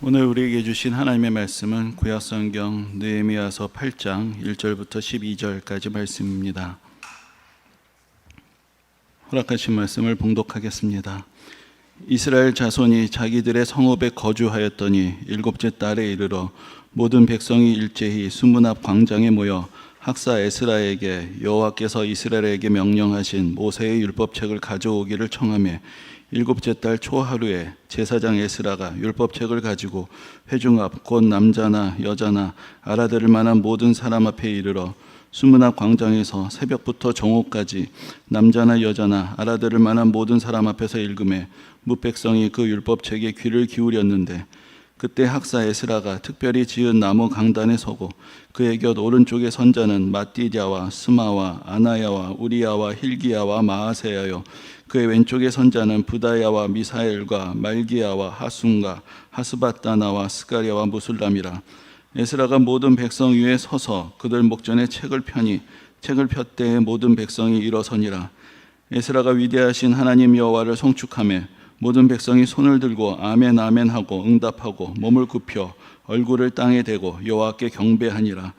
오늘 우리에게 주신 하나님의 말씀은 구약성경 느헤미야서 8장 1절부터 12절까지 말씀입니다. 허락하신 말씀을 봉독하겠습니다. 이스라엘 자손이 자기들의 성읍에 거주하였더니 일곱째 달에 이르러 모든 백성이 일제히 수문 앞 광장에 모여 학사 에스라에게 여호와께서 이스라엘에게 명령하신 모세의 율법책을 가져오기를 청하며 일곱째 달 초하루에 제사장 에스라가 율법책을 가지고 회중 앞 곧 남자나 여자나 알아들을 만한 모든 사람 앞에 이르러 수문 앞 광장에서 새벽부터 정오까지 남자나 여자나 알아들을 만한 모든 사람 앞에서 읽음에 뭇백성이 그 율법책에 귀를 기울였는데, 그때 학사 에스라가 특별히 지은 나무 강단에 서고 그의 곁 오른쪽에 선자는 마띠랴와 스마와 아나야와 우리야와 힐기야와 마아세야요, 그의 왼쪽에 선자는 부다야와 미사엘과 말기야와 하순과 하스바다나와 스가랴와 무술람이라. 에스라가 모든 백성 위에 서서 그들 목전에 책을 펴니 책을 폈때에 모든 백성이 일어서니라. 에스라가 위대하신 하나님 여호와를 송축하며 모든 백성이 손을 들고 아멘 아멘 하고 응답하고 몸을 굽혀 얼굴을 땅에 대고 여호와께 경배하니라.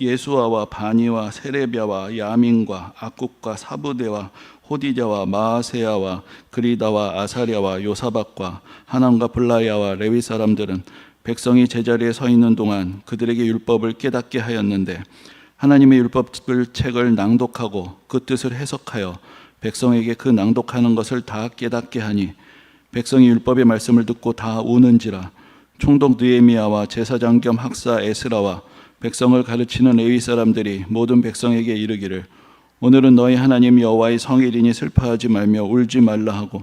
예수아와 바니와 세레비아와 야민과 악국과 사부대와 호디자와 마아세야와 그리다와 아사랴와 요사박과 하남과 블라야와 레위 사람들은 백성이 제자리에 서 있는 동안 그들에게 율법을 깨닫게 하였는데, 하나님의 율법을 책을 낭독하고 그 뜻을 해석하여 백성에게 그 낭독하는 것을 다 깨닫게 하니 백성이 율법의 말씀을 듣고 다 우는지라. 총독 느헤미야와 제사장 겸 학사 에스라와 백성을 가르치는 레위 사람들이 모든 백성에게 이르기를, 오늘은 너희 하나님 여호와의 성일이니 슬퍼하지 말며 울지 말라 하고,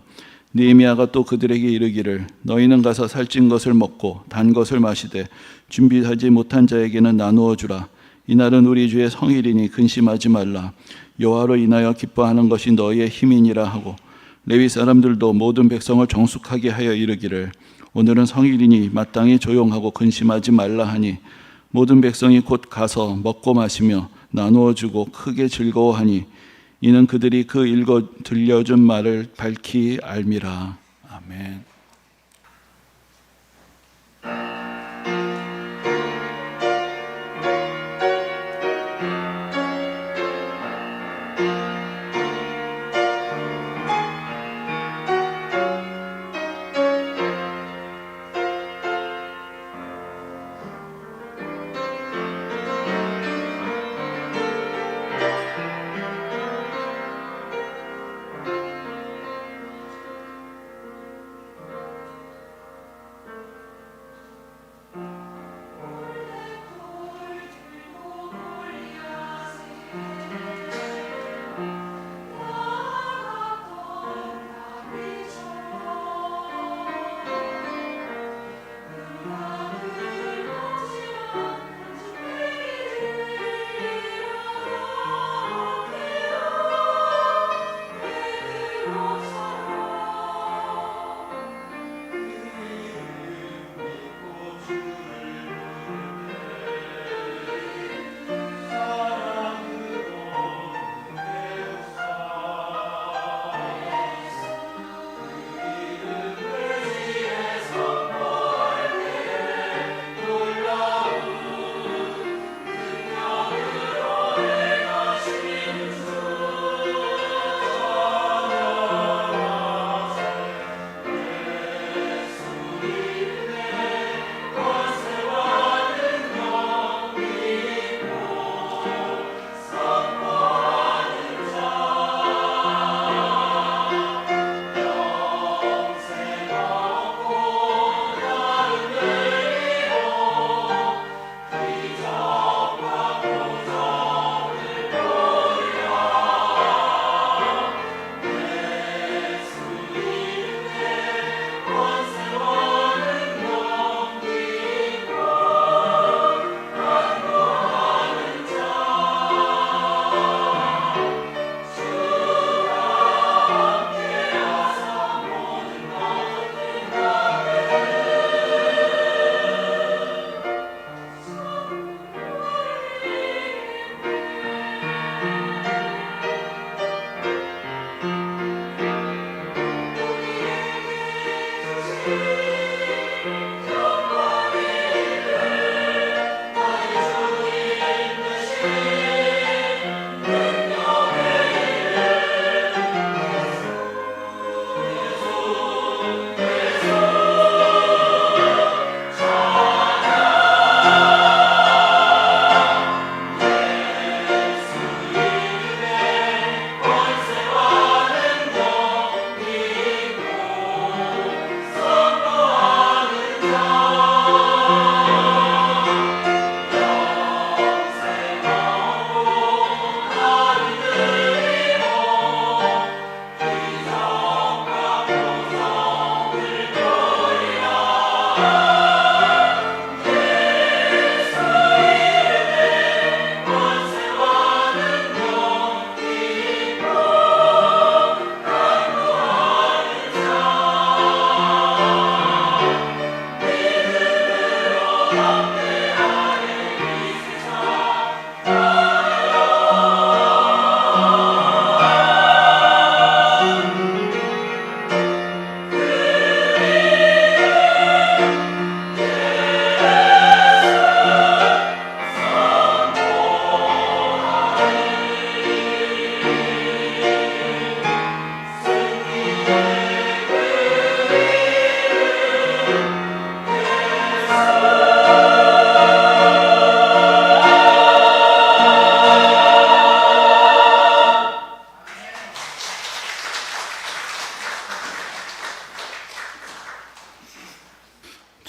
느헤미야가 또 그들에게 이르기를, 너희는 가서 살찐 것을 먹고 단 것을 마시되 준비하지 못한 자에게는 나누어 주라. 이날은 우리 주의 성일이니 근심하지 말라. 여호와로 인하여 기뻐하는 것이 너희의 힘이니라 하고, 레위 사람들도 모든 백성을 정숙하게 하여 이르기를, 오늘은 성일이니 마땅히 조용하고 근심하지 말라 하니, 모든 백성이 곧 가서 먹고 마시며 나누어 주고 크게 즐거워하니, 이는 그들이 그 읽어 들려준 말을 밝히 알미라. 아멘.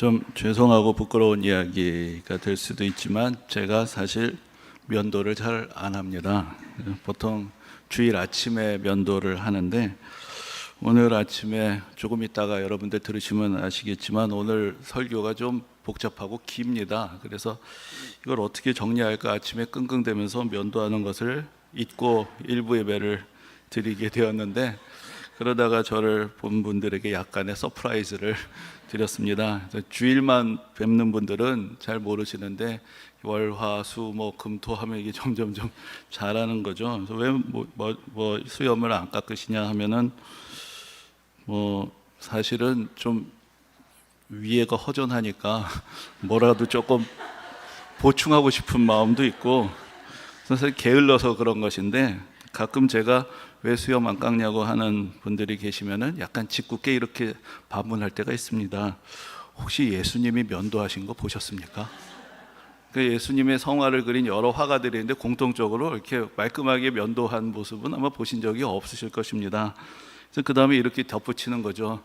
좀 죄송하고 부끄러운 이야기가 될 수도 있지만 제가 사실 면도를 잘 안 합니다. 보통 주일 아침에 면도를 하는데 오늘 아침에 조금 있다가 여러분들 들으시면 아시겠지만 오늘 설교가 좀 복잡하고 깁니다. 그래서 이걸 어떻게 정리할까 아침에 끙끙대면서 면도하는 것을 잊고 일부 예배를 드리게 되었는데 그러다가 저를 본 분들에게 약간의 서프라이즈를 드렸습니다. 주일만 뵙는 분들은 잘 모르시는데 월, 화, 수, 목, 금, 토 하면 이게 점점 잘하는 거죠. 그래서 왜 수염을 안 깎으시냐 하면은 사실은 좀 위에가 허전하니까 뭐라도 조금 보충하고 싶은 마음도 있고 사실 게을러서 그런 것인데 가끔 제가 왜 수염 안 깎냐고 하는 분들이 계시면은 약간 짓궂게 이렇게 반문할 때가 있습니다. 혹시 예수님이 면도하신 거 보셨습니까? 그 예수님의 성화를 그린 여러 화가들이 있는데 공통적으로 이렇게 말끔하게 면도한 모습은 아마 보신 적이 없으실 것입니다. 그래서 그 다음에 이렇게 덧붙이는 거죠.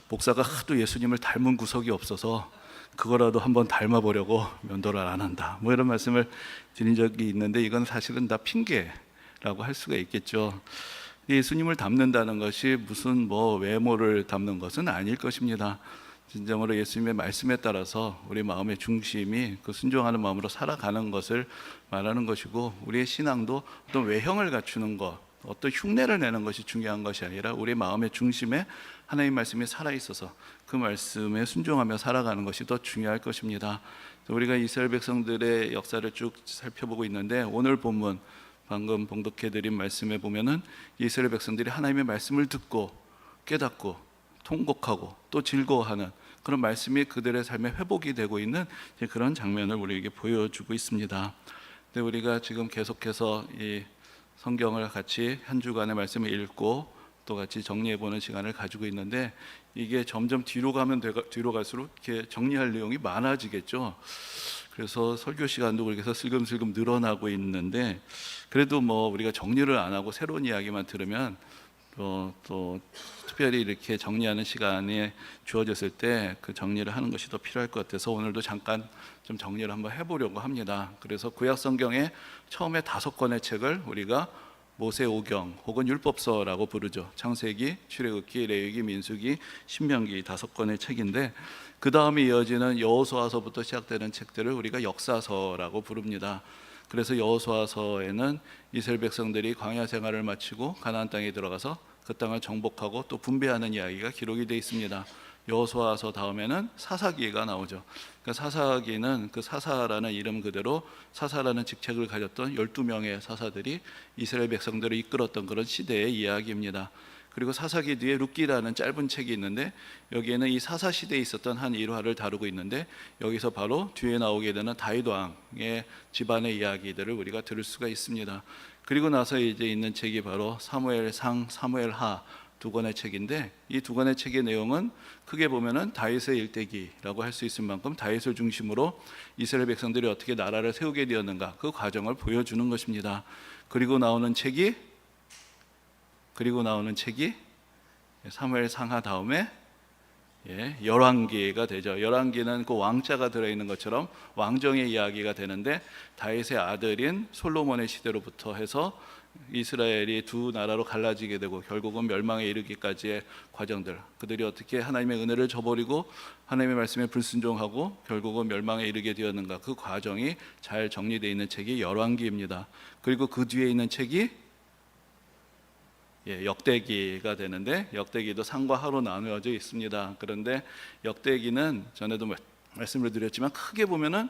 목사가 하도 예수님을 닮은 구석이 없어서 그거라도 한번 닮아보려고 면도를 안 한다. 뭐 이런 말씀을 드린 적이 있는데 이건 사실은 다 핑계라고 할 수가 있겠죠. 예수님을 닮는다는 것이 무슨 외모를 닮는 것은 아닐 것입니다. 진정으로 예수님의 말씀에 따라서 우리 마음의 중심이 그 순종하는 마음으로 살아가는 것을 말하는 것이고 우리의 신앙도 어떤 외형을 갖추는 것, 어떤 흉내를 내는 것이 중요한 것이 아니라 우리 마음의 중심에 하나님 말씀이 살아있어서 그 말씀에 순종하며 살아가는 것이 더 중요할 것입니다. 우리가 이스라엘 백성들의 역사를 쭉 살펴보고 있는데 오늘 본문 방금 봉독해드린 말씀에 보면은 이스라엘 백성들이 하나님의 말씀을 듣고 깨닫고 통곡하고 또 즐거워하는 그런 말씀이 그들의 삶의 회복이 되고 있는 그런 장면을 우리에게 보여주고 있습니다. 근데 우리가 지금 계속해서 이 성경을 같이 한 주간의 말씀을 읽고 또 같이 정리해보는 시간을 가지고 있는데 이게 점점 뒤로 갈수록 이렇게 정리할 내용이 많아지겠죠. 그래서 설교 시간도 그렇게 해서 슬금슬금 늘어나고 있는데 그래도 우리가 정리를 안 하고 새로운 이야기만 들으면 또 특별히 이렇게 정리하는 시간이 주어졌을 때 그 정리를 하는 것이 더 필요할 것 같아서 오늘도 잠깐 좀 정리를 한번 해보려고 합니다. 그래서 구약 성경의 처음에 5권의 책을 우리가 모세오경 혹은 율법서라고 부르죠. 창세기, 출애굽기, 레위기, 민수기, 신명기 5권의 책인데 그 다음에 이어지는 여호수아서부터 시작되는 책들을 우리가 역사서라고 부릅니다. 그래서 여호수아서에는 이스라엘 백성들이 광야 생활을 마치고 가나안 땅에 들어가서 그 땅을 정복하고 또 분배하는 이야기가 기록이 되어 있습니다. 여호수아서 다음에는 사사기가 나오죠. 그러니까 사사기는 그 사사라는 이름 그대로 사사라는 직책을 가졌던 12명의 사사들이 이스라엘 백성들을 이끌었던 그런 시대의 이야기입니다. 그리고 사사기 뒤에 룻기라는 짧은 책이 있는데 여기에는 이 사사 시대에 있었던 한 일화를 다루고 있는데 여기서 바로 뒤에 나오게 되는 다윗 왕의 집안의 이야기들을 우리가 들을 수가 있습니다. 그리고 나서 이제 있는 책이 바로 사무엘상, 사무엘하 2권의 책인데 이 2권의 책의 내용은 크게 보면은 다윗의 일대기라고 할 수 있을 만큼 다윗을 중심으로 이스라엘 백성들이 어떻게 나라를 세우게 되었는가 그 과정을 보여주는 것입니다. 그리고 나오는 책이 사무엘상하 다음에 열왕기가 되죠. 열왕기는 그 왕자가 들어있는 것처럼 왕정의 이야기가 되는데 다윗의 아들인 솔로몬의 시대로부터 해서 이스라엘이 두 나라로 갈라지게 되고 결국은 멸망에 이르기까지의 과정들, 그들이 어떻게 하나님의 은혜를 저버리고 하나님의 말씀에 불순종하고 결국은 멸망에 이르게 되었는가 그 과정이 잘 정리되어 있는 책이 열왕기입니다. 그리고 그 뒤에 있는 책이 역대기가 되는데 역대기도 상과 하로 나누어져 있습니다. 그런데 역대기는 전에도 말씀을 드렸지만 크게 보면은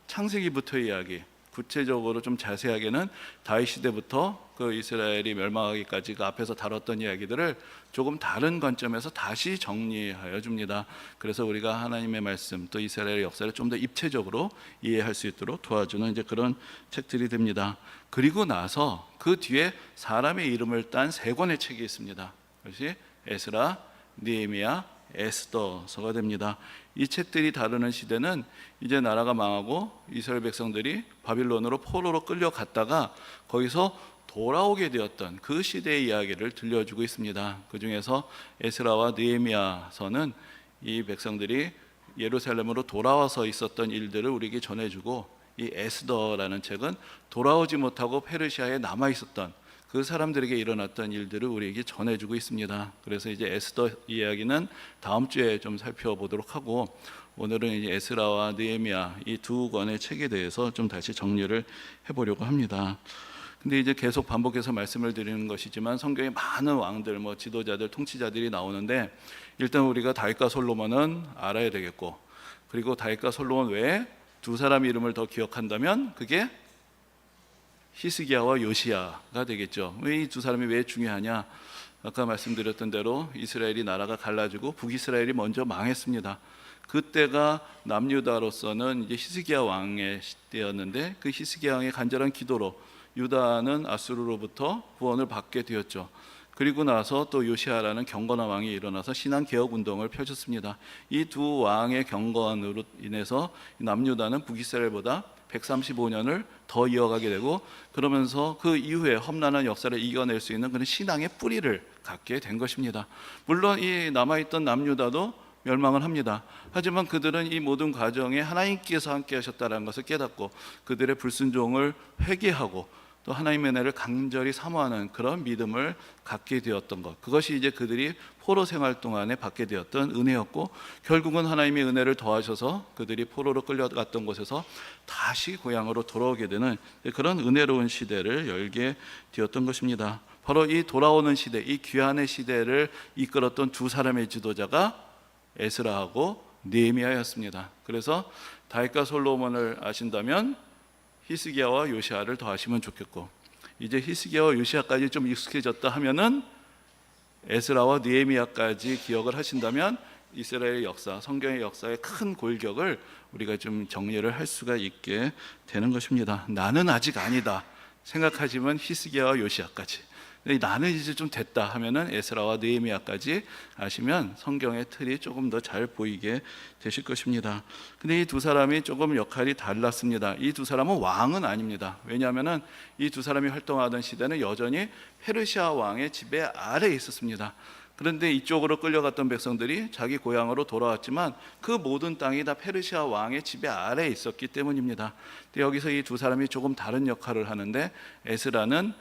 창세기부터의 이야기, 구체적으로 좀 자세하게는 다윗 시대부터 그 이스라엘이 멸망하기까지 그 앞에서 다뤘던 이야기들을 조금 다른 관점에서 다시 정리하여 줍니다. 그래서 우리가 하나님의 말씀 또 이스라엘의 역사를 좀 더 입체적으로 이해할 수 있도록 도와주는 이제 그런 책들이 됩니다. 그리고 나서 그 뒤에 사람의 이름을 딴 3권의 책이 있습니다. 그것이 에스라, 느헤미야, 에스더서가 됩니다. 이 책들이 다루는 시대는 이제 나라가 망하고 이스라엘 백성들이 바빌론으로 포로로 끌려갔다가 거기서 돌아오게 되었던 그 시대의 이야기를 들려주고 있습니다. 그 중에서 에스라와 느헤미야서는 이 백성들이 예루살렘으로 돌아와서 있었던 일들을 우리에게 전해주고, 이 에스더라는 책은 돌아오지 못하고 페르시아에 남아 있었던 그 사람들에게 일어났던 일들을 우리에게 전해주고 있습니다. 그래서 이제 에스더 이야기는 다음 주에 좀 살펴보도록 하고, 오늘은 이제 에스라와 느헤미야 이 두 권의 책에 대해서 좀 다시 정리를 해보려고 합니다. 근데 이제 계속 반복해서 말씀을 드리는 것이지만 성경에 많은 왕들, 지도자들, 통치자들이 나오는데, 일단 우리가 다윗과 솔로몬은 알아야 되겠고, 그리고 다윗과 솔로몬 외에 두 사람 이름을 더 기억한다면 그게 히스기야와 요시야가 되겠죠. 왜 이 두 사람이 왜 중요하냐? 아까 말씀드렸던 대로 이스라엘이 나라가 갈라지고 북이스라엘이 먼저 망했습니다. 그때가 남유다로서는 이제 히스기야 왕의 시대였는데, 그 히스기야 왕의 간절한 기도로 유다는 아수르로부터 구원을 받게 되었죠. 그리고 나서 또 요시아라는 경건한 왕이 일어나서 신앙 개혁 운동을 펼쳤습니다. 이 두 왕의 경건으로 인해서 남유다는 북이스라엘보다 135년을 더 이어가게 되고, 그러면서 그 이후에 험난한 역사를 이겨낼 수 있는 그런 신앙의 뿌리를 갖게 된 것입니다. 물론 이 남아있던 남유다도 멸망을 합니다. 하지만 그들은 이 모든 과정에 하나님께서 함께 하셨다는 것을 깨닫고 그들의 불순종을 회개하고 또 하나님의 은혜를 간절히 사모하는 그런 믿음을 갖게 되었던 것, 그것이 이제 그들이 포로 생활 동안에 받게 되었던 은혜였고, 결국은 하나님의 은혜를 더하셔서 그들이 포로로 끌려갔던 곳에서 다시 고향으로 돌아오게 되는 그런 은혜로운 시대를 열게 되었던 것입니다. 바로 이 돌아오는 시대, 이 귀환의 시대를 이끌었던 두 사람의 지도자가 에스라하고 느헤미야였습니다. 그래서 다윗과 솔로몬을 아신다면 히스기야와 요시아를 더 아시면 좋겠고, 이제 히스기야와 요시아까지 좀 익숙해졌다 하면은 에스라와 느헤미야까지 기억을 하신다면 이스라엘의 역사, 성경의 역사의 큰 골격을 우리가 좀 정리를 할 수가 있게 되는 것입니다. 나는 아직 아니다 생각하지만 히스기야와 요시아까지, 나는 이제 좀 됐다 하면은 에스라와 느헤미야까지 아시면 성경의 틀이 조금 더 잘 보이게 되실 것입니다. 근데 이 두 사람이 조금 역할이 달랐습니다. 이 두 사람은 왕은 아닙니다. 왜냐하면은 이 두 사람이 활동하던 시대는 여전히 페르시아 왕의 지배 아래에 있었습니다. 그런데 이쪽으로 끌려갔던 백성들이 자기 고향으로 돌아왔지만 그 모든 땅이 다 페르시아 왕의 지배 아래에 있었기 때문입니다. 근데 여기서 이 두 사람이 조금 다른 역할을 하는데, 에스라는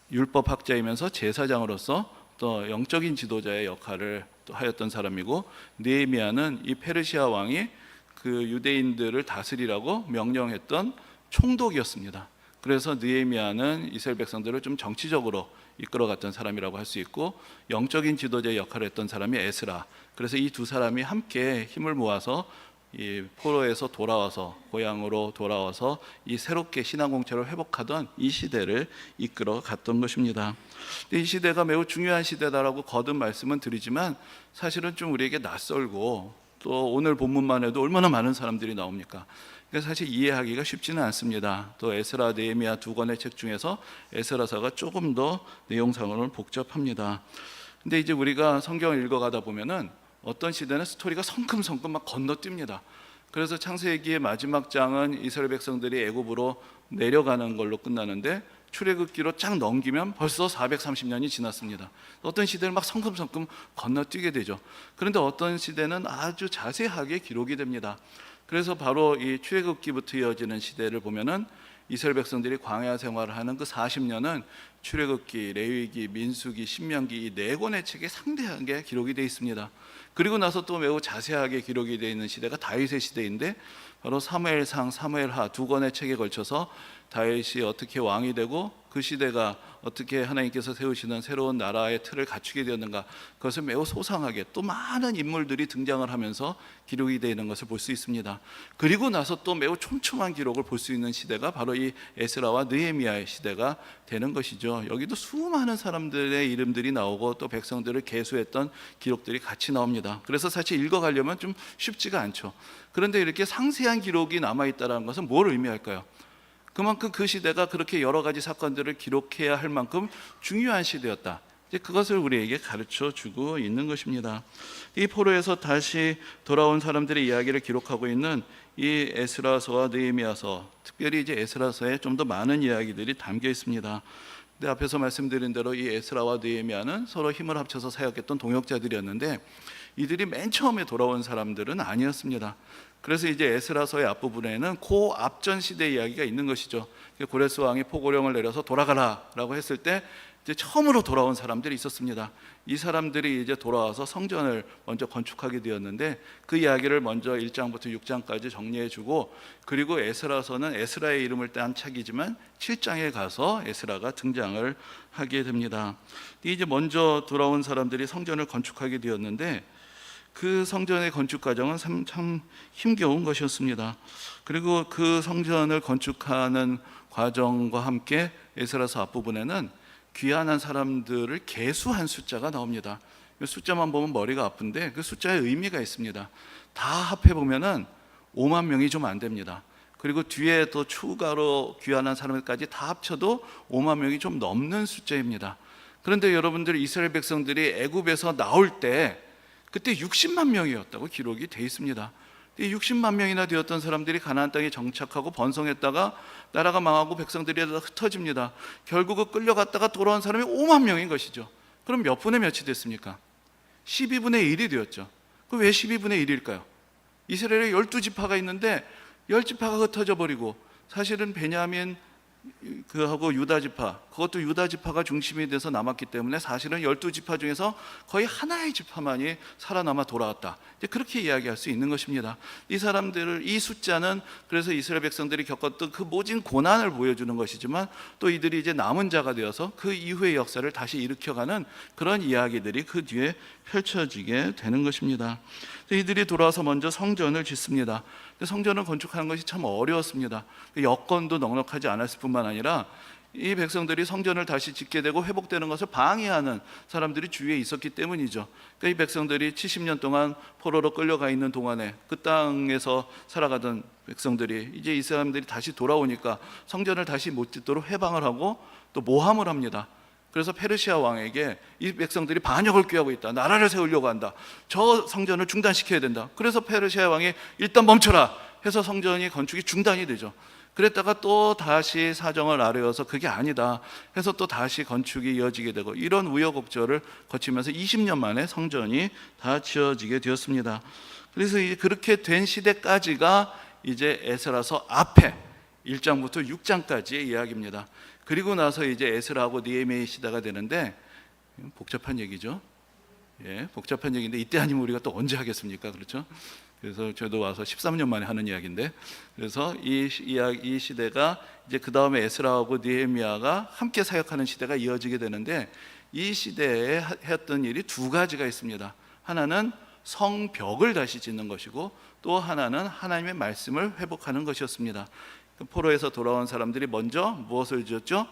율법학자이면서 제사장으로서 또 영적인 지도자의 역할을 또 하였던 사람이고, 느헤미야는 이 페르시아 왕이 그 유대인들을 다스리라고 명령했던 총독이었습니다. 그래서 느헤미야는 이스라엘 백성들을 좀 정치적으로 이끌어갔던 사람이라고 할 수 있고, 영적인 지도자의 역할을 했던 사람이 에스라. 그래서 이 두 사람이 함께 힘을 모아서 이 포로에서 돌아와서 고향으로 돌아와서 이 새롭게 신앙 공체를 회복하던 이 시대를 이끌어 갔던 것입니다. 이 시대가 매우 중요한 시대다라고 거듭 말씀은 드리지만, 사실은 좀 우리에게 낯설고, 또 오늘 본문만 해도 얼마나 많은 사람들이 나옵니까? 그러니까 사실 이해하기가 쉽지는 않습니다. 또 에스라, 느헤미야 두 권의 책 중에서 에스라서가 조금 더 내용상으로는 복잡합니다. 근데 이제 우리가 성경을 읽어가다 보면은 어떤 시대는 스토리가 성큼성큼 막 건너뜁니다. 그래서 창세기의 마지막 장은 이스라엘 백성들이 애굽으로 내려가는 걸로 끝나는데, 출애굽기로 쫙 넘기면 벌써 430년이 지났습니다. 어떤 시대를 막 성큼성큼 건너뛰게 되죠. 그런데 어떤 시대는 아주 자세하게 기록이 됩니다. 그래서 바로 이 출애굽기부터 이어지는 시대를 보면은 이스라엘 백성들이 광야 생활을 하는 그 40년은 출애굽기, 레위기, 민수기, 신명기 이 네 권의 책에 상대하게 기록이 되어 있습니다. 그리고 나서 또 매우 자세하게 기록이 되어 있는 시대가 다윗의 시대인데, 바로 사무엘상, 사무엘하 두 권의 책에 걸쳐서 다윗이 어떻게 왕이 되고 그 시대가 어떻게 하나님께서 세우시는 새로운 나라의 틀을 갖추게 되었는가, 그것을 매우 소상하게 또 많은 인물들이 등장을 하면서 기록이 되어 있는 것을 볼 수 있습니다. 그리고 나서 또 매우 촘촘한 기록을 볼 수 있는 시대가 바로 이 에스라와 느헤미야의 시대가 되는 것이죠. 여기도 수많은 사람들의 이름들이 나오고 또 백성들을 계수했던 기록들이 같이 나옵니다. 그래서 사실 읽어가려면 좀 쉽지가 않죠. 그런데 이렇게 상세한 기록이 남아있다는 것은 뭘 의미할까요? 그만큼 그 시대가 그렇게 여러 가지 사건들을 기록해야 할 만큼 중요한 시대였다. 이제 그것을 우리에게 가르쳐 주고 있는 것입니다. 이 포로에서 다시 돌아온 사람들의 이야기를 기록하고 있는 이 에스라서와 느헤미야서, 특별히 이제 에스라서에 좀 더 많은 이야기들이 담겨 있습니다. 근데 앞에서 말씀드린 대로 이 에스라와 느헤미야는 서로 힘을 합쳐서 사역했던 동역자들이었는데, 이들이 맨 처음에 돌아온 사람들은 아니었습니다. 그래서 이제 에스라서의 앞부분에는 그 앞전 시대 이야기가 있는 것이죠. 고레스 왕이 포고령을 내려서 돌아가라라고 했을 때 이제 처음으로 돌아온 사람들이 있었습니다. 이 사람들이 이제 돌아와서 성전을 먼저 건축하게 되었는데 그 이야기를 먼저 1장부터 6장까지 정리해주고, 그리고 에스라서는 에스라의 이름을 딴 책이지만 7장에 가서 에스라가 등장을 하게 됩니다. 이제 먼저 돌아온 사람들이 성전을 건축하게 되었는데 그 성전의 건축 과정은 참 힘겨운 것이었습니다. 그리고 그 성전을 건축하는 과정과 함께 에스라서 앞부분에는 귀환한 사람들을 계수한 숫자가 나옵니다. 숫자만 보면 머리가 아픈데 그 숫자에 의미가 있습니다. 다 합해보면은 5만 명이 좀 안 됩니다. 그리고 뒤에 또 추가로 귀환한 사람들까지 다 합쳐도 5만 명이 좀 넘는 숫자입니다. 그런데 여러분들, 이스라엘 백성들이 애굽에서 나올 때 그때 60만 명이었다고 기록이 돼 있습니다. 60만 명이나 되었던 사람들이 가나안 땅에 정착하고 번성했다가 나라가 망하고 백성들이 다 흩어집니다. 결국은 끌려갔다가 돌아온 사람이 5만 명인 것이죠. 그럼 몇 분의 몇이 됐습니까? 12분의 1이 되었죠. 그럼 왜 12분의 1일까요? 이스라엘에 12지파가 있는데 10지파가 흩어져 버리고, 사실은 베냐민 그하고 유다지파, 그것도 유다지파가 중심이 돼서 남았기 때문에 사실은 12지파 중에서 거의 하나의 지파만이 살아남아 돌아왔다, 이제 그렇게 이야기할 수 있는 것입니다. 이 사람들을, 이 숫자는 그래서 이스라엘 백성들이 겪었던 그 모진 고난을 보여주는 것이지만, 또 이들이 이제 남은 자가 되어서 그 이후의 역사를 다시 일으켜가는 그런 이야기들이 그 뒤에 펼쳐지게 되는 것입니다. 이들이 돌아와서 먼저 성전을 짓습니다. 성전을 건축하는 것이 참 어려웠습니다. 여건도 넉넉하지 않았을 뿐만 아니라 이 백성들이 성전을 다시 짓게 되고 회복되는 것을 방해하는 사람들이 주위에 있었기 때문이죠. 그러니까 이 백성들이 70년 동안 포로로 끌려가 있는 동안에 그 땅에서 살아가던 백성들이 이제 이 사람들이 다시 돌아오니까 성전을 다시 못 짓도록 해방을 하고 또 모함을 합니다. 그래서 페르시아 왕에게 이 백성들이 반역을 꾀하고 있다, 나라를 세우려고 한다, 저 성전을 중단시켜야 된다. 그래서 페르시아 왕이 일단 멈춰라 해서 성전이 건축이 중단이 되죠. 그랬다가 또 다시 사정을 아뢰어서 그게 아니다 해서 또 다시 건축이 이어지게 되고, 이런 우여곡절을 거치면서 20년 만에 성전이 다 지어지게 되었습니다. 그래서 그렇게 된 시대까지가 이제 에스라서 앞에 1장부터 6장까지의 이야기입니다. 그리고 나서 이제 에스라하고 느헤미야 시대가 되는데, 복잡한 얘기죠. 예, 복잡한 얘기인데 이때 아니면 우리가 또 언제 하겠습니까? 그렇죠? 그래서 저도 와서 13년 만에 하는 이야기인데, 그래서 이 시대가 이제 그 다음에 에스라하고 느헤미야가 함께 사역하는 시대가 이어지게 되는데, 이 시대에 했던 일이 두 가지가 있습니다. 하나는 성벽을 다시 짓는 것이고, 또 하나는 하나님의 말씀을 회복하는 것이었습니다. 포로에서 돌아온 사람들이 먼저 무엇을 지었죠?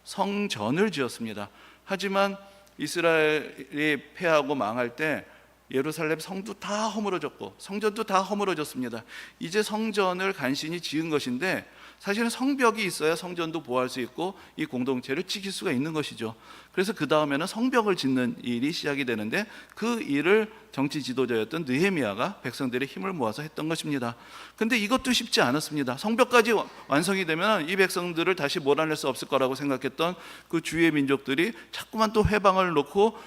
성전을 지었습니다. 하지만 이스라엘이 패하고 망할 때 예루살렘 성도 다 허물어졌고 성전도 다 허물어졌습니다. 이제 성전을 간신히 지은 것인데, 사실은 성벽이 있어야 성전도 보호할 수 있고 이 공동체를 지킬 수가 있는 것이죠. 그래서 그 다음에는 성벽을 짓는 일이 시작이 되는데, 그 일을 정치 지도자였던 느헤미야가 백성들의 힘을 모아서 했던 것입니다. 근데 이것도 쉽지 않았습니다. 성벽까지 완성이 되면 이 백성들을 다시 몰아낼 수 없을 거라고 생각했던 그 주위의 민족들이 자꾸만 또 회방을 놓고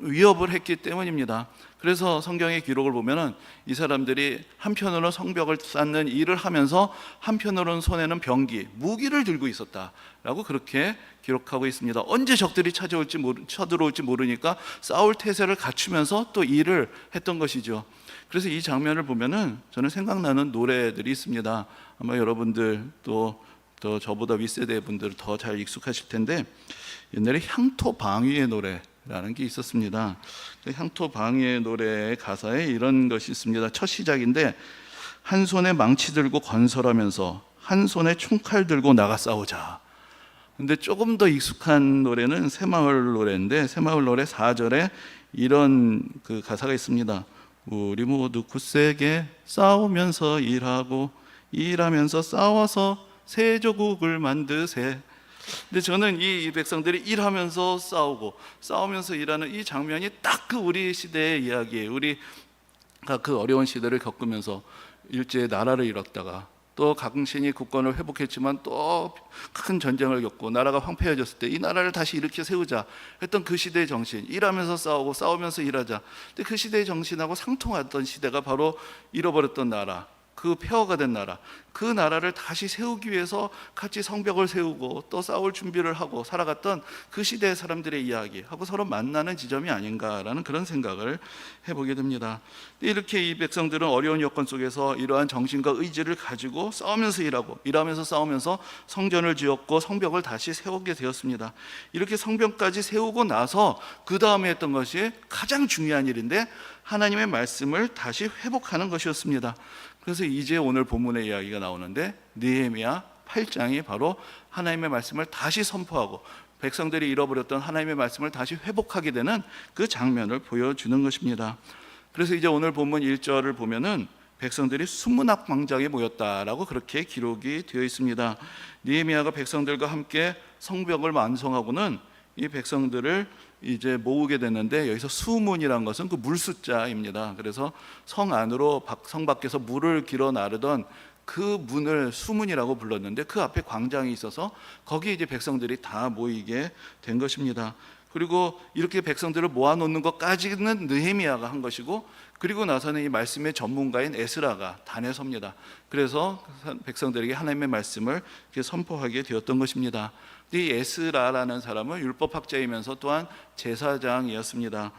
위협을 했기 때문입니다. 그래서 성경의 기록을 보면은 이 사람들이 한편으로는 성벽을 쌓는 일을 하면서 한편으로는 손에는 병기, 무기를 들고 있었다라고 그렇게 기록하고 있습니다. 언제 적들이 쳐들어올지 모르니까 싸울 태세를 갖추면서 또 일을 했던 것이죠. 그래서 이 장면을 보면은 저는 생각나는 노래들이 있습니다. 아마 여러분들 또 저보다 윗세대 분들 더 잘 익숙하실 텐데, 옛날에 향토 방위의 노래라는 게 있었습니다. 향토 방위의 노래의 가사에 이런 것이 있습니다. 첫 시작인데, 한 손에 망치 들고 건설하면서 한 손에 총칼 들고 나가 싸우자. 근데 조금 더 익숙한 노래는 새마을 노래인데, 새마을 노래 4절에 이런 그 가사가 있습니다. 우리 모두 굳세게 싸우면서 일하고 일하면서 싸워서 새 조국을 만드세. 근데 저는 이 백성들이 일하면서 싸우고 싸우면서 일하는 이 장면이 딱 그 우리 시대의 이야기예요. 우리가 그 어려운 시대를 겪으면서 일제의 나라를 잃었다가 또 강신이 국권을 회복했지만 또 큰 전쟁을 겪고 나라가 황폐해졌을 때 이 나라를 다시 일으켜 세우자 했던 그 시대의 정신, 일하면서 싸우고 싸우면서 일하자. 근데 그 시대의 정신하고 상통하던 시대가 바로 잃어버렸던 나라, 그 폐허가 된 나라, 그 나라를 다시 세우기 위해서 같이 성벽을 세우고 또 싸울 준비를 하고 살아갔던 그 시대의 사람들의 이야기하고 서로 만나는 지점이 아닌가라는 그런 생각을 해보게 됩니다. 이렇게 이 백성들은 어려운 여건 속에서 이러한 정신과 의지를 가지고 싸우면서 일하고 일하면서 싸우면서 성전을 지었고 성벽을 다시 세우게 되었습니다. 이렇게 성벽까지 세우고 나서 그 다음에 했던 것이 가장 중요한 일인데 하나님의 말씀을 다시 회복하는 것이었습니다. 그래서 이제 오늘 본문의 이야기가 나오는데 느헤미야 8장이 바로 하나님의 말씀을 다시 선포하고 백성들이 잃어버렸던 하나님의 말씀을 다시 회복하게 되는 그 장면을 보여주는 것입니다. 그래서 이제 오늘 본문 1절을 보면은 백성들이 수문학 광장에 모였다라고 그렇게 기록이 되어 있습니다. 느헤미야가 백성들과 함께 성벽을 완성하고는 이 백성들을 이제 모으게 됐는데 여기서 수문이란 것은 그 물숫자입니다. 그래서 성 안으로 성 밖에서 물을 길어 나르던 그 문을 수문이라고 불렀는데 그 앞에 광장이 있어서 거기에 이제 백성들이 다 모이게 된 것입니다. 그리고 이렇게 백성들을 모아놓는 것까지는 느헤미야가 한 것이고 그리고 나서는 이 말씀의 전문가인 에스라가 단에 섭니다. 그래서 백성들에게 하나님의 말씀을 이렇게 선포하게 되었던 것입니다. 이 에스라라는 사람은 율법학자이면서 또한 제사장이었습니다.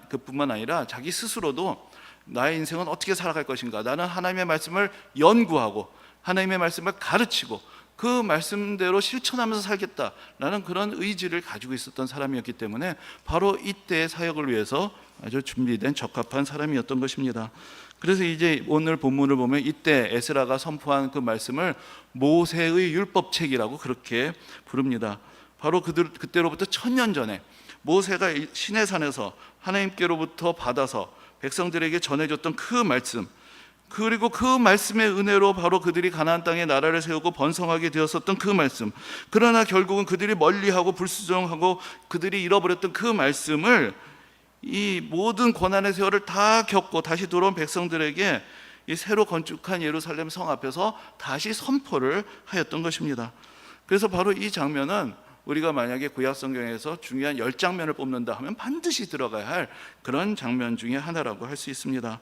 그뿐만 아니라 자기 스스로도 나의 인생은 어떻게 살아갈 것인가, 나는 하나님의 말씀을 연구하고 하나님의 말씀을 가르치고 그 말씀대로 실천하면서 살겠다라는 그런 의지를 가지고 있었던 사람이었기 때문에 바로 이때의 사역을 위해서 아주 준비된 적합한 사람이었던 것입니다. 그래서 이제 오늘 본문을 보면 이때 에스라가 선포한 그 말씀을 모세의 율법책이라고 그렇게 부릅니다. 바로 그때로부터 1000년 전에 모세가 시내산에서 하나님께로부터 받아서 백성들에게 전해줬던 그 말씀, 그리고 그 말씀의 은혜로 바로 그들이 가나안 땅에 나라를 세우고 번성하게 되었었던 그 말씀, 그러나 결국은 그들이 멀리하고 불순종하고 그들이 잃어버렸던 그 말씀을 이 모든 고난의 세월을 다 겪고 다시 돌아온 백성들에게 이 새로 건축한 예루살렘 성 앞에서 다시 선포를 하였던 것입니다. 그래서 바로 이 장면은 우리가 만약에 구약 성경에서 중요한 10장면을 뽑는다 하면 반드시 들어가야 할 그런 장면 중에 하나라고 할 수 있습니다.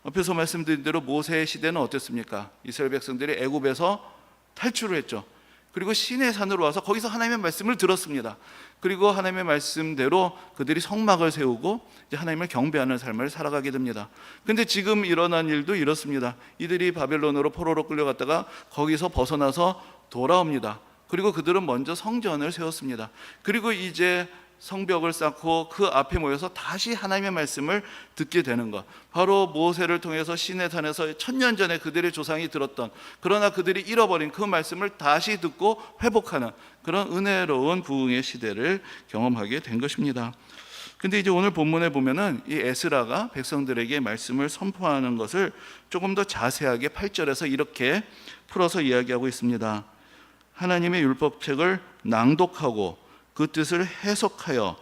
앞에서 말씀드린 대로 모세의 시대는 어땠습니까? 이스라엘 백성들이 애굽에서 탈출을 했죠. 그리고 시내산으로 와서 거기서 하나님의 말씀을 들었습니다. 그리고 하나님의 말씀대로 그들이 성막을 세우고 이제 하나님을 경배하는 삶을 살아가게 됩니다. 근데 지금 일어난 일도 이렇습니다. 이들이 바벨론으로 포로로 끌려갔다가 거기서 벗어나서 돌아옵니다. 그리고 그들은 먼저 성전을 세웠습니다. 그리고 이제 성벽을 쌓고 그 앞에 모여서 다시 하나님의 말씀을 듣게 되는 것, 바로 모세를 통해서 시내산에서 1000년 전에 그들의 조상이 들었던, 그러나 그들이 잃어버린 그 말씀을 다시 듣고 회복하는 그런 은혜로운 부흥의 시대를 경험하게 된 것입니다. 근데 이제 오늘 본문에 보면은 이 에스라가 백성들에게 말씀을 선포하는 것을 조금 더 자세하게 8절에서 이렇게 풀어서 이야기하고 있습니다. 하나님의 율법책을 낭독하고 그 뜻을 해석하여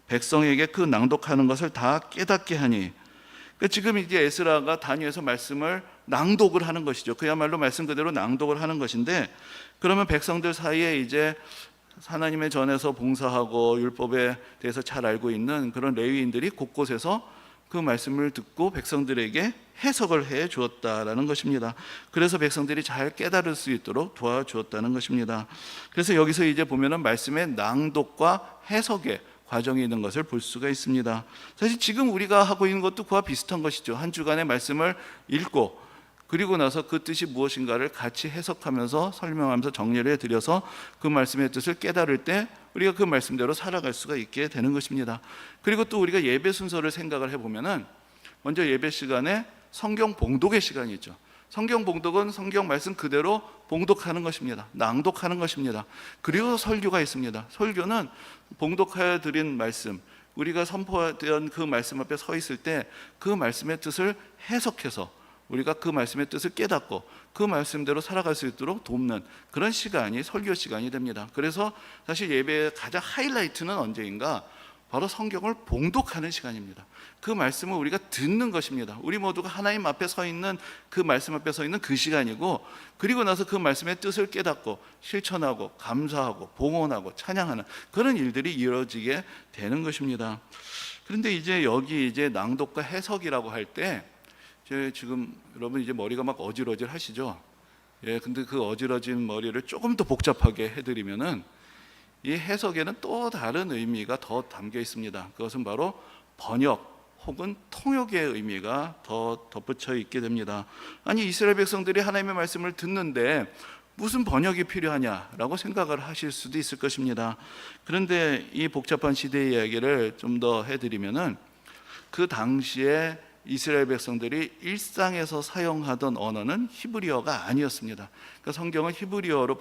백성에게 그 낭독하는 것을 다 깨닫게 하니, 그러니까 지금 이제 에스라가 단위에서 말씀을 낭독을 하는 것이죠. 그야말로 말씀 그대로 낭독을 하는 것인데, 그러면 백성들 사이에 이제 하나님의 전에서 봉사하고 율법에 대해서 잘 알고 있는 그런 레위인들이 곳곳에서 그 말씀을 듣고 백성들에게 해석을 해 주었다라는 것입니다. 그래서 백성들이 잘 깨달을 수 있도록 도와주었다는 것입니다. 그래서 여기서 이제 보면은 말씀의 낭독과 해석의 과정이 있는 것을 볼 수가 있습니다. 사실 지금 우리가 하고 있는 것도 그와 비슷한 것이죠. 한 주간의 말씀을 읽고 그리고 나서 그 뜻이 무엇인가를 같이 해석하면서 설명하면서 정리를 해드려서 그 말씀의 뜻을 깨달을 때 우리가 그 말씀대로 살아갈 수가 있게 되는 것입니다. 그리고 또 우리가 예배 순서를 생각을 해보면은 먼저 예배 시간에 성경 봉독의 시간이 있죠. 성경 봉독은 성경 말씀 그대로 봉독하는 것입니다. 낭독하는 것입니다. 그리고 설교가 있습니다. 설교는 봉독하여 드린 말씀, 우리가 선포된 그 말씀 앞에 서 있을 때 그 말씀의 뜻을 해석해서 우리가 그 말씀의 뜻을 깨닫고 그 말씀대로 살아갈 수 있도록 돕는 그런 시간이 설교 시간이 됩니다. 그래서 사실 예배의 가장 하이라이트는 언제인가? 바로 성경을 봉독하는 시간입니다. 그 말씀을 우리가 듣는 것입니다. 우리 모두가 하나님 앞에 서 있는 그 말씀 앞에 서 있는 그 시간이고, 그리고 나서 그 말씀의 뜻을 깨닫고 실천하고 감사하고 봉헌하고 찬양하는 그런 일들이 이루어지게 되는 것입니다. 그런데 이제 여기 이제 낭독과 해석이라고 할 때 지금 여러분 이제 머리가 막 어질어질 하시죠? 예, 근데 그 어지러진 머리를 조금 더 복잡하게 해드리면은 이 해석에는 또 다른 의미가 더 담겨 있습니다. 그것은 바로 번역 혹은 통역의 의미가 더 덧붙여 있게 됩니다. 아니, 이스라엘 백성들이 하나님의 말씀을 듣는데 무슨 번역이 필요하냐라고 생각을 하실 수도 있을 것입니다. 그런데 이 복잡한 시대의 이야기를 좀 더 해드리면은 그 당시에 이스라엘 백성들이 일상에서 사용하던 언어는 히브리어가 아니었습니다. 그러니까 성경은 히브리어로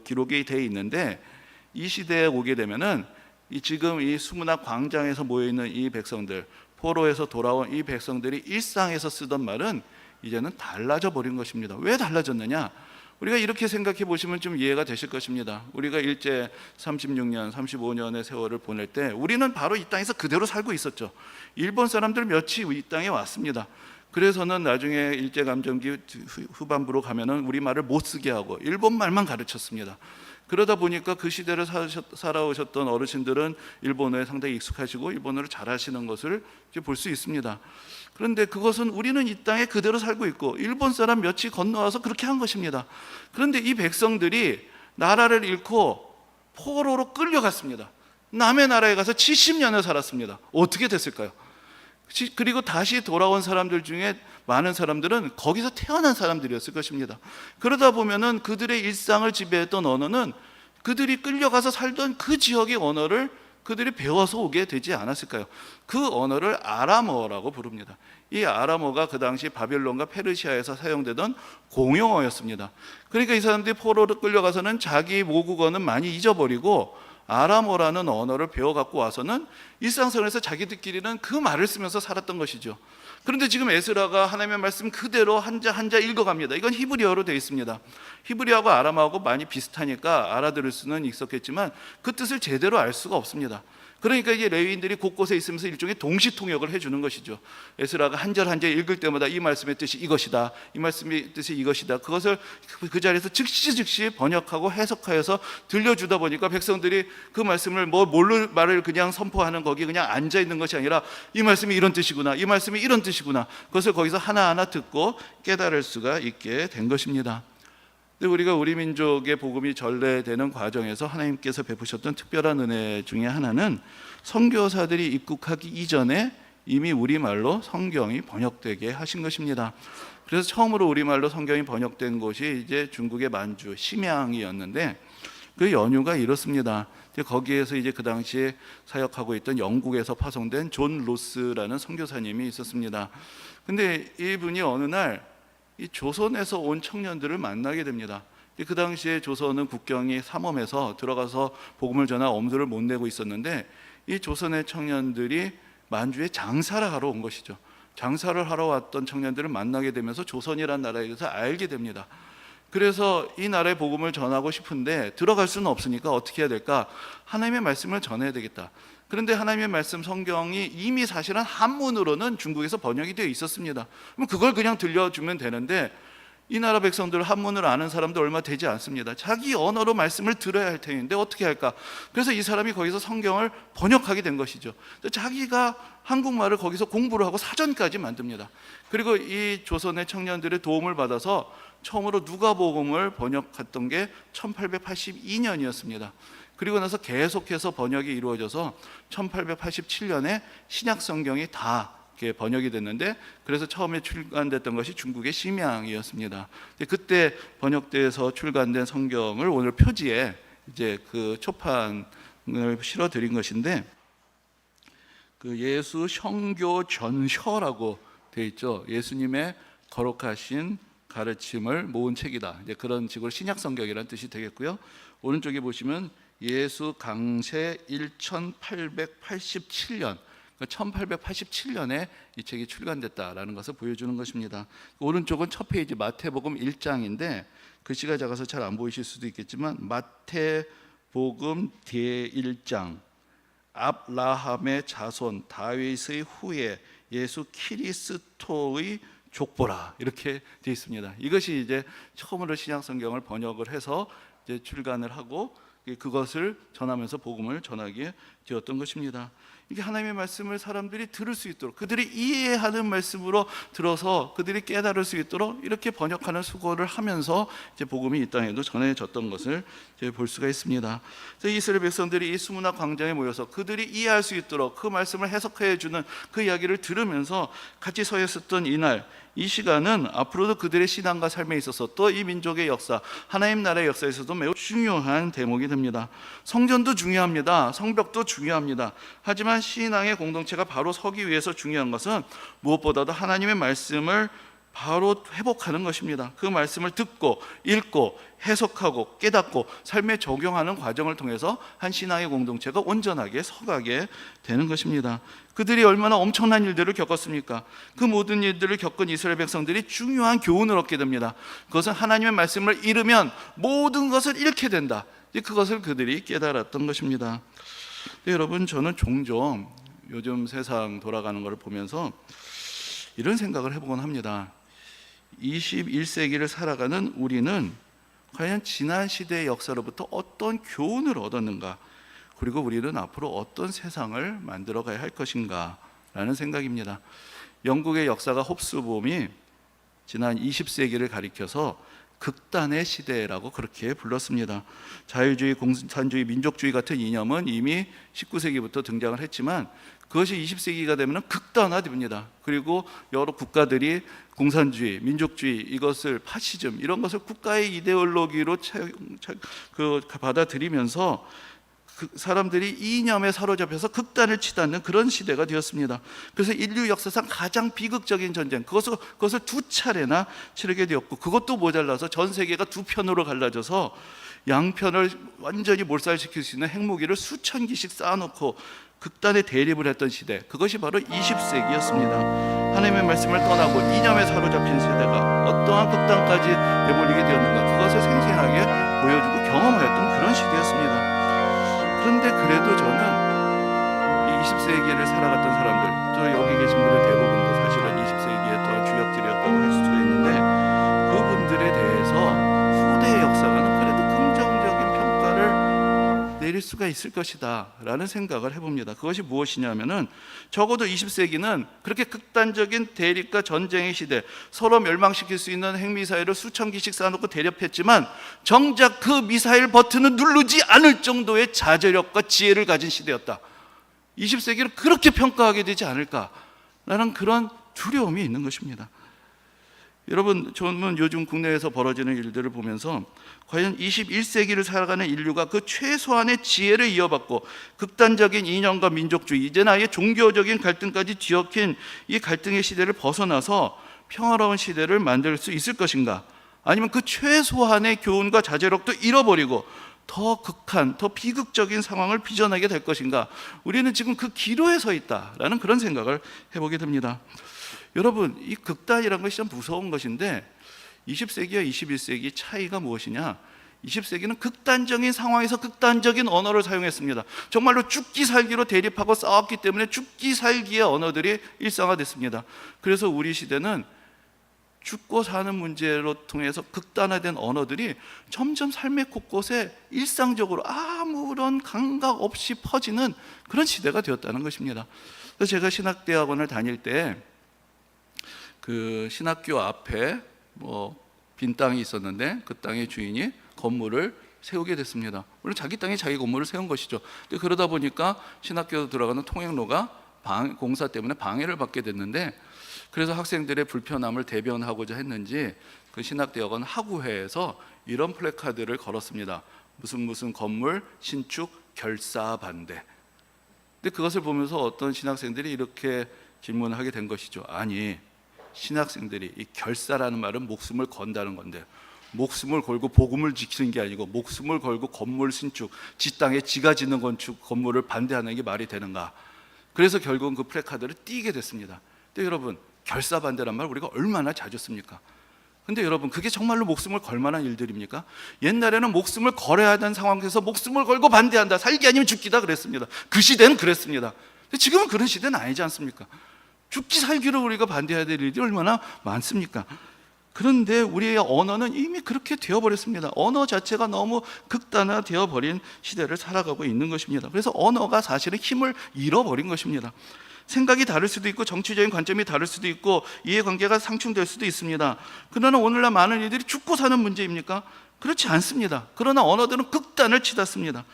기록이 되어 있는데, 이 시대에 오게 되면은 지금 이 수문학 광장에서 모여 있는 이 백성들, 포로에서 돌아온 이 백성들이 일상에서 쓰던 말은 이제는 달라져 버린 것입니다. 왜 달라졌느냐? 우리가 이렇게 생각해 보시면 좀 이해가 되실 것입니다. 우리가 일제 36년, 35년의 세월을 보낼 때 우리는 바로 이 땅에서 그대로 살고 있었죠. 일본 사람들 몇이 이 땅에 왔습니다. 그래서는 나중에 일제감정기 후반부로 가면은 우리말을 못 쓰게 하고 일본 말만 가르쳤습니다. 그러다 보니까 그 시대를 살아오셨던 어르신들은 일본어에 상당히 익숙하시고 일본어를 잘하시는 것을 볼 수 있습니다. 그런데 그것은 우리는 이 땅에 그대로 살고 있고 일본 사람 몇이 건너와서 그렇게 한 것입니다. 그런데 이 백성들이 나라를 잃고 포로로 끌려갔습니다. 남의 나라에 가서 70년을 살았습니다. 어떻게 됐을까요? 그리고 다시 돌아온 사람들 중에 많은 사람들은 거기서 태어난 사람들이었을 것입니다. 그러다 보면은 그들의 일상을 지배했던 언어는 그들이 끌려가서 살던 그 지역의 언어를 그들이 배워서 오게 되지 않았을까요? 그 언어를 아람어라고 부릅니다. 이 아람어가 그 당시 바벨론과 페르시아에서 사용되던 공용어였습니다. 그러니까 이 사람들이 포로로 끌려가서는 자기 모국어는 많이 잊어버리고 아람어라는 언어를 배워갖고 와서는 일상생활에서 자기들끼리는 그 말을 쓰면서 살았던 것이죠. 그런데 지금 에스라가 하나님의 말씀 그대로 한자 한자 읽어갑니다. 이건 히브리어로 되어 있습니다. 히브리어하고 아람어하고 많이 비슷하니까 알아들을 수는 있었겠지만 그 뜻을 제대로 알 수가 없습니다. 그러니까 이제 레위인들이 곳곳에 있으면서 일종의 동시통역을 해주는 것이죠. 에스라가 한 절 한 절 읽을 때마다 이 말씀의 뜻이 이것이다, 이 말씀의 뜻이 이것이다, 그것을 그 자리에서 즉시 번역하고 해석하여서 들려주다 보니까 백성들이 그 말씀을 뭘로 말을 그냥 선포하는 거기 그냥 앉아 있는 것이 아니라 이 말씀이 이런 뜻이구나, 이 말씀이 이런 뜻이구나, 그것을 거기서 하나하나 듣고 깨달을 수가 있게 된 것입니다. 근데 우리가 우리 민족의 복음이 전래되는 과정에서 하나님께서 베푸셨던 특별한 은혜 중에 하나는 선교사들이 입국하기 이전에 이미 우리말로 성경이 번역되게 하신 것입니다. 그래서 처음으로 우리말로 성경이 번역된 곳이 이제 중국의 만주 심양이었는데, 그 연유가 이렇습니다. 거기에서 이제 그 당시에 사역하고 있던 영국에서 파송된 존 로스라는 선교사님이 있었습니다. 근데 이분이 어느 날 이 조선에서 온 청년들을 만나게 됩니다. 그 당시에 조선은 국경이 삼엄해서 들어가서 복음을 전할 엄두를 못 내고 있었는데, 이 조선의 청년들이 만주에 장사를 하러 온 것이죠. 장사를 하러 왔던 청년들을 만나게 되면서 조선이라는 나라에 대해서 알게 됩니다. 그래서 이 나라의 복음을 전하고 싶은데 들어갈 수는 없으니까 어떻게 해야 될까? 하나님의 말씀을 전해야 되겠다. 그런데 하나님의 말씀 성경이 이미 사실은 한문으로는 중국에서 번역이 되어 있었습니다. 그럼 그걸 그냥 들려주면 되는데 이 나라 백성들 한문을 아는 사람도 얼마 되지 않습니다. 자기 언어로 말씀을 들어야 할 텐데 어떻게 할까? 그래서 이 사람이 거기서 성경을 번역하게 된 것이죠. 자기가 한국말을 거기서 공부를 하고 사전까지 만듭니다. 그리고 이 조선의 청년들의 도움을 받아서 처음으로 누가복음을 번역했던 게 1882년이었습니다. 그리고 나서 계속해서 번역이 이루어져서 1887년에 신약 성경이 다 번역이 됐는데, 그래서 처음에 출간됐던 것이 중국의 심양이었습니다. 그때 번역돼서 출간된 성경을 오늘 표지에 이제 그 초판을 실어 드린 것인데, 그 예수 성교 전서라고 되어 있죠. 예수님의 거룩하신 가르침을 모은 책이다. 이제 그런 식으로 신약 성경이라는 뜻이 되겠고요. 오른쪽에 보시면 예수 강세 1887년, 1887년에 이 책이 출간됐다라는 것을 보여주는 것입니다. 오른쪽은 첫 페이지 마태복음 1장인데 글씨가 작아서 잘 안 보이실 수도 있겠지만 마태복음 제1장 아브라함의 자손 다윗의 후예 예수 그리스도의 족보라, 이렇게 되어 있습니다. 이것이 이제 처음으로 신약 성경을 번역을 해서 이제 출간을 하고 그것을 전하면서 복음을 전하게 되었던 것입니다. 이게 하나님의 말씀을 사람들이 들을 수 있도록, 그들이 이해하는 말씀으로 들어서 그들이 깨달을 수 있도록 이렇게 번역하는 수고를 하면서 이제 복음이 이 땅에도 전해졌던 것을 이제 볼 수가 있습니다. 그래서 이스라엘 백성들이 이 수문학 광장에 모여서 그들이 이해할 수 있도록 그 말씀을 해석해 주는 그 이야기를 들으면서 같이 서 있었던 이날, 이 시간은 앞으로도 그들의 신앙과 삶에 있어서 또 이 민족의 역사, 하나님 나라의 역사에서도 매우 중요한 대목이 됩니다. 성전도 중요합니다. 성벽도 중요합니다. 하지만 신앙의 공동체가 바로 서기 위해서 중요한 것은 무엇보다도 하나님의 말씀을 바로 회복하는 것입니다. 그 말씀을 듣고 읽고 해석하고 깨닫고 삶에 적용하는 과정을 통해서 한 신앙의 공동체가 온전하게 서가게 되는 것입니다. 그들이 얼마나 엄청난 일들을 겪었습니까? 그 모든 일들을 겪은 이스라엘 백성들이 중요한 교훈을 얻게 됩니다. 그것은 하나님의 말씀을 잃으면 모든 것을 잃게 된다. 그것을 그들이 깨달았던 것입니다. 여러분, 저는 종종 요즘 세상 돌아가는 것을 보면서 이런 생각을 해보곤 합니다. 21세기를 살아가는 우리는 과연 지난 시대의 역사로부터 어떤 교훈을 얻었는가, 그리고 우리는 앞으로 어떤 세상을 만들어 가야 할 것인가 라는 생각입니다. 영국의 역사가 홉스봄이 지난 20세기를 가리켜서 극단의 시대라고 그렇게 불렀습니다. 자유주의, 공산주의, 민족주의 같은 이념은 이미 19세기부터 등장을 했지만 그것이 20세기가 되면 극단화됩니다. 그리고 여러 국가들이 공산주의, 민족주의, 이것을 파시즘, 이런 것을 국가의 이데올로기로 받아들이면서 사람들이 이 이념에 사로잡혀서 극단을 치닫는 그런 시대가 되었습니다. 그래서 인류 역사상 가장 비극적인 전쟁, 그것을 두 차례나 치르게 되었고, 그것도 모자라서 전 세계가 두 편으로 갈라져서 양편을 완전히 몰살시킬 수 있는 핵무기를 수천 기씩 쌓아놓고 극단의 대립을 했던 시대, 그것이 바로 20세기였습니다. 하나님의 말씀을 떠나고 이념에 사로잡힌 세대가 어떠한 극단까지 내몰리게 되었는가, 그것을 생생하게 보여주고 경험하였던 그런 시대였습니다. 그런데 그래도 저는 이 20세기를 살아갔던 사람들, 또 여기 계신 분들 대부분도 사실은 20세기의 또한 주역들이었다고 할 수가 있는데, 그분들에 대해서 후대의 역사가는 그래도 긍정적인 평가를 내릴 수가 있을 것이다 라는 생각을 해봅니다. 그것이 무엇이냐면은, 적어도 20세기는 그렇게 극단적인 대립과 전쟁의 시대, 서로 멸망시킬 수 있는 핵미사일을 수천 기씩 쌓아놓고 대립했지만 정작 그 미사일 버튼을 누르지 않을 정도의 자제력과 지혜를 가진 시대였다. 20세기를 그렇게 평가하게 되지 않을까라는 그런 두려움이 있는 것입니다. 여러분, 저는 요즘 국내에서 벌어지는 일들을 보면서 과연 21세기를 살아가는 인류가 그 최소한의 지혜를 이어받고 극단적인 이념과 민족주의, 이제는 아예 종교적인 갈등까지 뒤엉킨 이 갈등의 시대를 벗어나서 평화로운 시대를 만들 수 있을 것인가, 아니면 그 최소한의 교훈과 자제력도 잃어버리고 더 극한, 더 비극적인 상황을 빚어내게 될 것인가, 우리는 지금 그 기로에 서 있다라는 그런 생각을 해보게 됩니다. 여러분, 이 극단이라는 것이 참 무서운 것인데 20세기와 21세기 차이가 무엇이냐? 20세기는 극단적인 상황에서 극단적인 언어를 사용했습니다. 정말로 죽기 살기로 대립하고 싸웠기 때문에 죽기 살기의 언어들이 일상화됐습니다. 그래서 우리 시대는 죽고 사는 문제로 통해서 극단화된 언어들이 점점 삶의 곳곳에 일상적으로 아무런 감각 없이 퍼지는 그런 시대가 되었다는 것입니다. 그래서 제가 신학대학원을 다닐 때 그 신학교 앞에 빈 땅이 있었는데 그 땅의 주인이 건물을 세우게 됐습니다. 물론 자기 땅에 자기 건물을 세운 것이죠. 근데 그러다 보니까 신학교 들어가는 통행로가 공사 때문에 방해를 받게 됐는데, 그래서 학생들의 불편함을 대변하고자 했는지 그 신학대학원 학우회에서 이런 플래카드를 걸었습니다. 무슨 건물 신축 결사 반대. 근데 그것을 보면서 어떤 신학생들이 이렇게 질문을 하게 된 것이죠. 아니, 신학생들이 이 결사라는 말은 목숨을 건다는 건데, 목숨을 걸고 복음을 지키는 게 아니고 목숨을 걸고 건물 신축, 지 땅에 지가 짓는 건축 건물을 반대하는 게 말이 되는가. 그래서 결국은 그 플래카드를 띄게 됐습니다. 근데 여러분, 결사 반대란 말 우리가 얼마나 자주 씁니까? 근데 여러분, 그게 정말로 목숨을 걸 만한 일들입니까? 옛날에는 목숨을 걸어야 하는 상황에서 목숨을 걸고 반대한다, 살기 아니면 죽기다 그랬습니다. 그 시대는 그랬습니다. 근데 지금은 그런 시대는 아니지 않습니까? 죽기 살기로 우리가 반대해야 될 일이 얼마나 많습니까? 그런데 우리의 언어는 이미 그렇게 되어버렸습니다. 언어 자체가 너무 극단화되어 버린 시대를 살아가고 있는 것입니다. 그래서 언어가 사실은 힘을 잃어버린 것입니다. 생각이 다를 수도 있고 정치적인 관점이 다를 수도 있고 이해관계가 상충될 수도 있습니다. 그러나 오늘날 많은 이들이 죽고 사는 문제입니까? 그렇지 않습니다. 그러나 언어들은 극단을 치닫습니다.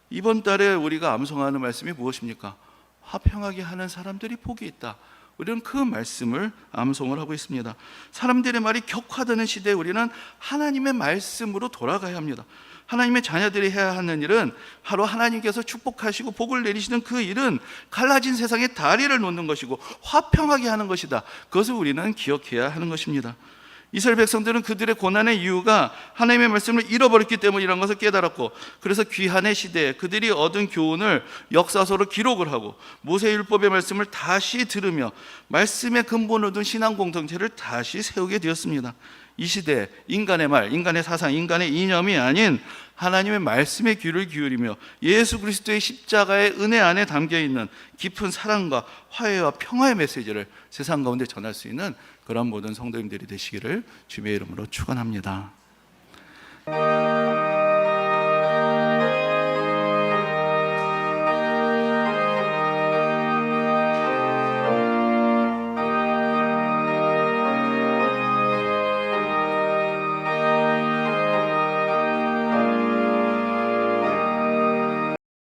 이번 달에 우리가 암송하는 말씀이 무엇입니까? 화평하게 하는 사람들이 복이 있다. 우리는 그 말씀을 암송을 하고 있습니다. 사람들의 말이 격화되는 시대에 우리는 하나님의 말씀으로 돌아가야 합니다. 하나님의 자녀들이 해야 하는 일은 바로 하나님께서 축복하시고 복을 내리시는 그 일은 갈라진 세상에 다리를 놓는 것이고 화평하게 하는 것이다. 그것을 우리는 기억해야 하는 것입니다. 이스라엘 백성들은 그들의 고난의 이유가 하나님의 말씀을 잃어버렸기 때문이라는 것을 깨달았고, 그래서 귀한의 시대에 그들이 얻은 교훈을 역사서로 기록을 하고 모세율법의 말씀을 다시 들으며 말씀의 근본을 둔 신앙 공동체를 다시 세우게 되었습니다. 이 시대에 인간의 말, 인간의 사상, 인간의 이념이 아닌 하나님의 말씀에 귀를 기울이며 예수 그리스도의 십자가의 은혜 안에 담겨있는 깊은 사랑과 화해와 평화의 메시지를 세상 가운데 전할 수 있는 그런 모든 성도님들이 되시기를 주님의 이름으로 축원합니다.